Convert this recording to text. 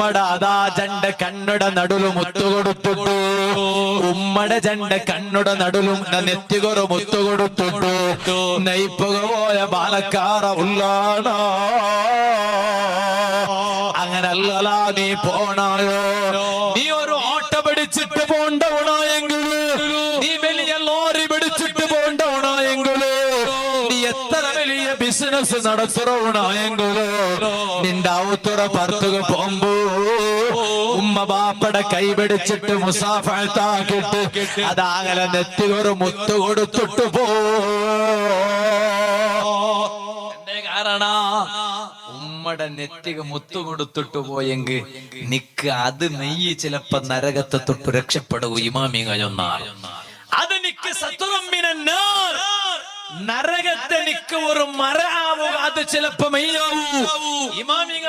ഉമ്മടെ അതാ ജണ്ട കണ്ണുടെ നടുലും മുത്തുകൊടുത്തിട്ടു. ഉമ്മടെ ജണ്ട കണ്ണുടെ നടുലും നെറ്റികൊരു മുത്തുകൊടുത്തിട്ടു. നെയ്പ്പുക പോയ പാലക്കാറ ഉള്ളാണോ അങ്ങനെ അല്ലലാ നീ പോണായോ? നീ ഒരു ഓട്ട പിടിച്ചിട്ട് പോണ്ടവണായെങ്കില്, നീ വലിയ ലോറി പിടിച്ചിട്ട് പോണ്ടവണായെങ്കില്, നീ എത്ര വലിയ ബിസിനസ് നടത്തുറവണായെങ്കില്, നിന്റെ ഔത്തുറ പുറത്തുക പോകുമ്പോ ഉമ്മ ബാപ്പടെ കൈ പിടിച്ചിട്ട് മുസാഫത്താക്കിട്ട് അതാകലെ നെറ്റികൊരു മുത്തു കൊടുത്തിട്ട് പോ. എന്തേ കാരണ? ഉമ്മടെ നെറ്റിക മുത്തു കൊടുത്തിട്ട് പോയെങ്കിൽ നിക്ക് അത് നെയ്യ് ചിലപ്പോ നരകത്തെ തൊട്ട് രക്ഷപ്പെടൂ. ഇമാമിങ്ങയൊന്നാണ് അത് നിക്ക് സത്തുറമ്മിനാർ നരകത്തെ നിക്ക് ഒരു മര ആവുക. അത് ചിലപ്പോ മെയ്യാവൂ. ഇമാമിങ്ങ